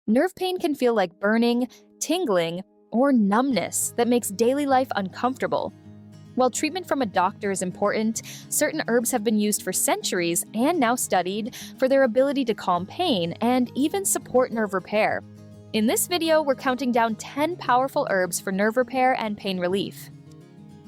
Nerve pain can feel like burning, tingling, or numbness that makes daily life uncomfortable. While treatment from a doctor is important, certain herbs have been used for centuries and now studied for their ability to calm pain and even support nerve repair. In this video, we're counting down 10 powerful herbs for nerve repair and pain relief.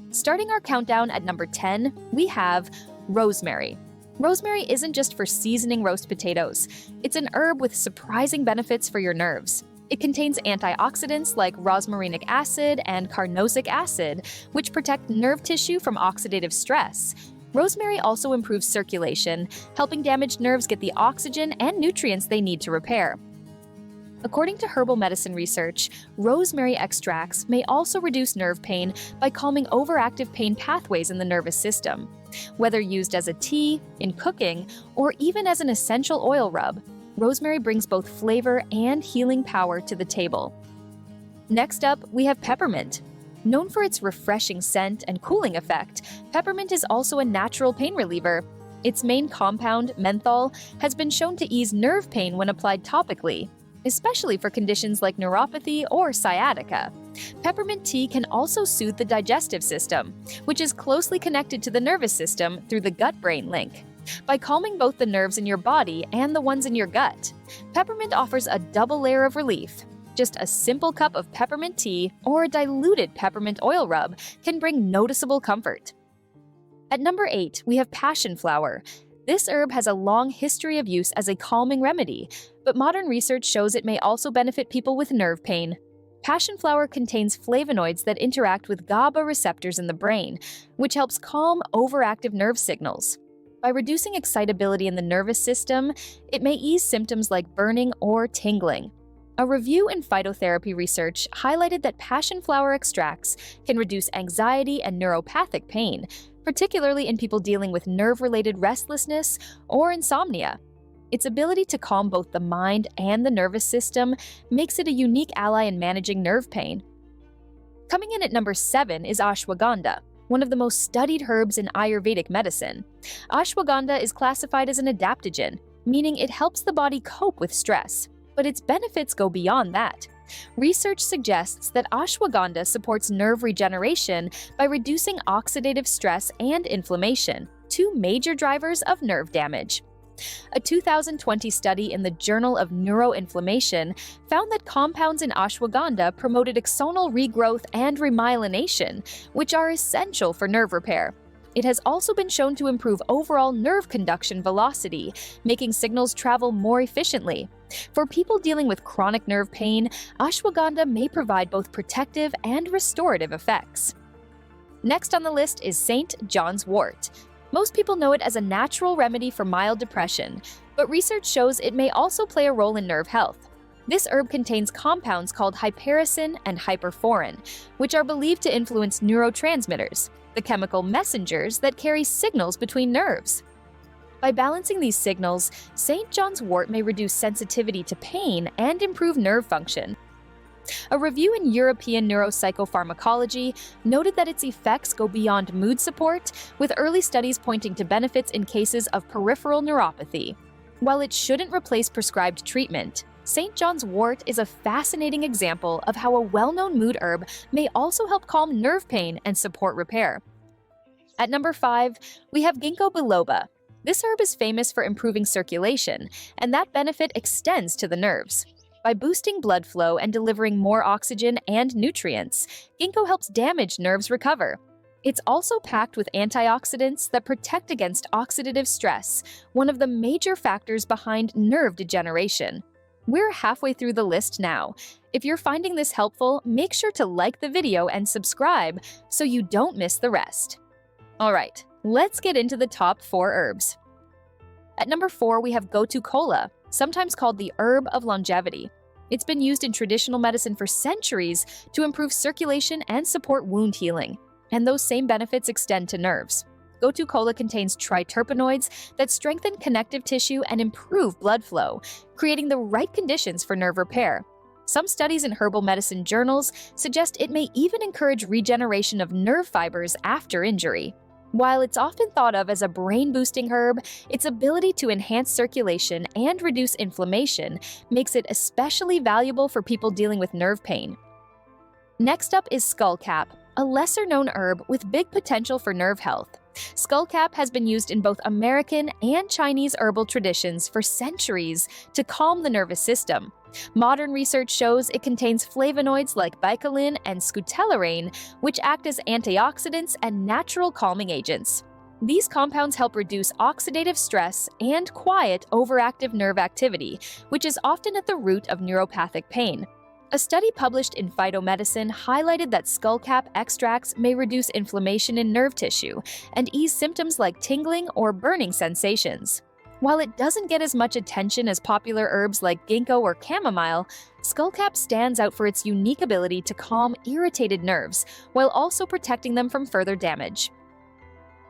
Starting our countdown at number 10, we have rosemary. Rosemary isn't just for seasoning roast potatoes. It's an herb with surprising benefits for your nerves. It contains antioxidants like rosmarinic acid and carnosic acid, which protect nerve tissue from oxidative stress. Rosemary also improves circulation, helping damaged nerves get the oxygen and nutrients they need to repair. According to herbal medicine research, rosemary extracts may also reduce nerve pain by calming overactive pain pathways in the nervous system. Whether used as a tea, in cooking, or even as an essential oil rub, rosemary brings both flavor and healing power to the table. Next up, we have peppermint. Known for its refreshing scent and cooling effect, peppermint is also a natural pain reliever. Its main compound, menthol, has been shown to ease nerve pain when applied topically, especially for conditions like neuropathy or sciatica. Peppermint tea can also soothe the digestive system, which is closely connected to the nervous system through the gut-brain link. By calming both the nerves in your body and the ones in your gut, peppermint offers a double layer of relief. Just a simple cup of peppermint tea or a diluted peppermint oil rub can bring noticeable comfort. At number 8, we have passionflower. This herb has a long history of use as a calming remedy, but modern research shows it may also benefit people with nerve pain. Passionflower contains flavonoids that interact with GABA receptors in the brain, which helps calm overactive nerve signals. By reducing excitability in the nervous system, it may ease symptoms like burning or tingling. A review in phytotherapy research highlighted that passionflower extracts can reduce anxiety and neuropathic pain, particularly in people dealing with nerve-related restlessness or insomnia. Its ability to calm both the mind and the nervous system makes it a unique ally in managing nerve pain. Coming in at number 7 is ashwagandha, one of the most studied herbs in Ayurvedic medicine. Ashwagandha is classified as an adaptogen, meaning it helps the body cope with stress, but its benefits go beyond that. Research suggests that ashwagandha supports nerve regeneration by reducing oxidative stress and inflammation, two major drivers of nerve damage. A 2020 study in the Journal of Neuroinflammation found that compounds in ashwagandha promoted axonal regrowth and remyelination, which are essential for nerve repair. It has also been shown to improve overall nerve conduction velocity, making signals travel more efficiently. For people dealing with chronic nerve pain, ashwagandha may provide both protective and restorative effects. Next on the list is St. John's wort. Most people know it as a natural remedy for mild depression, but research shows it may also play a role in nerve health. This herb contains compounds called hypericin and hyperforin, which are believed to influence neurotransmitters, the chemical messengers that carry signals between nerves. By balancing these signals, St. John's wort may reduce sensitivity to pain and improve nerve function. A review in European Neuropsychopharmacology noted that its effects go beyond mood support, with early studies pointing to benefits in cases of peripheral neuropathy. While it shouldn't replace prescribed treatment, St. John's wort is a fascinating example of how a well-known mood herb may also help calm nerve pain and support repair. At number 5, we have Ginkgo biloba. This herb is famous for improving circulation, and that benefit extends to the nerves. By boosting blood flow and delivering more oxygen and nutrients, ginkgo helps damaged nerves recover. It's also packed with antioxidants that protect against oxidative stress, one of the major factors behind nerve degeneration. We're halfway through the list now. If you're finding this helpful, make sure to like the video and subscribe so you don't miss the rest. Alright, let's get into the top 4 herbs. At number 4, we have Gotu kola, sometimes called the herb of longevity. It's been used in traditional medicine for centuries to improve circulation and support wound healing, and those same benefits extend to nerves. Gotu kola contains triterpenoids that strengthen connective tissue and improve blood flow, creating the right conditions for nerve repair. Some studies in herbal medicine journals suggest it may even encourage regeneration of nerve fibers after injury. While it's often thought of as a brain-boosting herb, its ability to enhance circulation and reduce inflammation makes it especially valuable for people dealing with nerve pain. Next up is Skullcap, a lesser-known herb with big potential for nerve health. Skullcap has been used in both American and Chinese herbal traditions for centuries to calm the nervous system. Modern research shows it contains flavonoids like bicolin and scutelarane, which act as antioxidants and natural calming agents. These compounds help reduce oxidative stress and quiet overactive nerve activity, which is often at the root of neuropathic pain. A study published in Phytomedicine highlighted that skullcap extracts may reduce inflammation in nerve tissue and ease symptoms like tingling or burning sensations. While it doesn't get as much attention as popular herbs like ginkgo or chamomile, skullcap stands out for its unique ability to calm irritated nerves while also protecting them from further damage.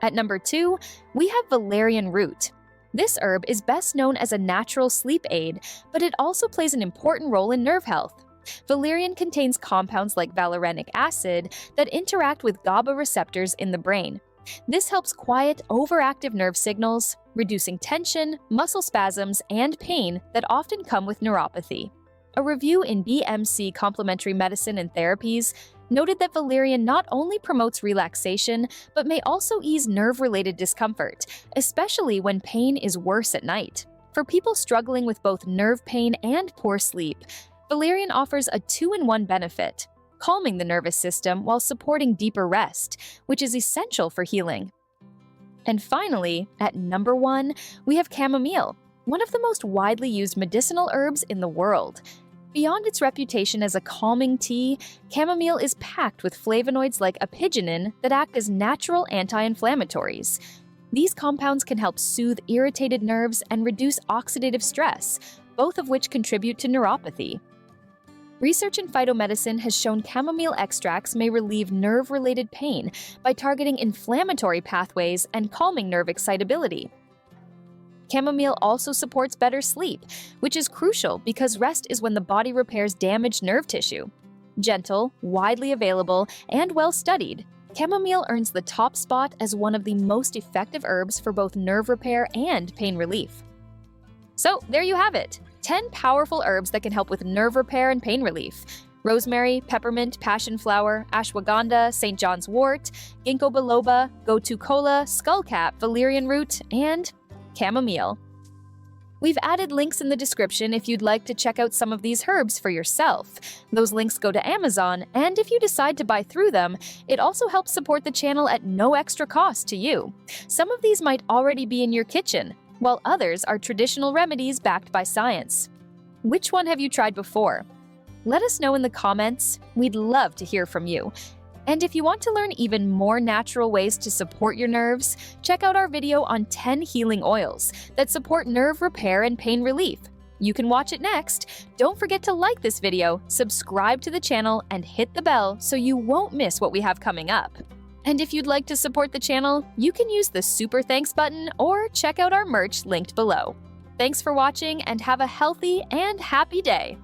At number 2, we have valerian root. This herb is best known as a natural sleep aid, but it also plays an important role in nerve health. Valerian contains compounds like valerianic acid that interact with GABA receptors in the brain. This helps quiet overactive nerve signals, reducing tension, muscle spasms, and pain that often come with neuropathy. A review in BMC Complementary Medicine and Therapies noted that valerian not only promotes relaxation, but may also ease nerve-related discomfort, especially when pain is worse at night. For people struggling with both nerve pain and poor sleep, valerian offers a 2-in-1 benefit, calming the nervous system while supporting deeper rest, which is essential for healing. And finally, at number 1, we have chamomile, one of the most widely used medicinal herbs in the world. Beyond its reputation as a calming tea, chamomile is packed with flavonoids like apigenin that act as natural anti-inflammatories. These compounds can help soothe irritated nerves and reduce oxidative stress, both of which contribute to neuropathy. Research in phytomedicine has shown chamomile extracts may relieve nerve-related pain by targeting inflammatory pathways and calming nerve excitability. Chamomile also supports better sleep, which is crucial because rest is when the body repairs damaged nerve tissue. Gentle, widely available, and well-studied, chamomile earns the top spot as one of the most effective herbs for both nerve repair and pain relief. So, there you have it. 10 powerful herbs that can help with nerve repair and pain relief. Rosemary, peppermint, passionflower, ashwagandha, St. John's wort, ginkgo biloba, Gotu kola, skullcap, valerian root, and chamomile. We've added links in the description if you'd like to check out some of these herbs for yourself. Those links go to Amazon, and if you decide to buy through them, it also helps support the channel at no extra cost to you. Some of these might already be in your kitchen, while others are traditional remedies backed by science. Which one have you tried before? Let us know in the comments. We'd love to hear from you. And if you want to learn even more natural ways to support your nerves, check out our video on 10 healing oils that support nerve repair and pain relief. You can watch it next. Don't forget to like this video, subscribe to the channel, and hit the bell so you won't miss what we have coming up. And if you'd like to support the channel, you can use the Super Thanks button or check out our merch linked below. Thanks for watching and have a healthy and happy day!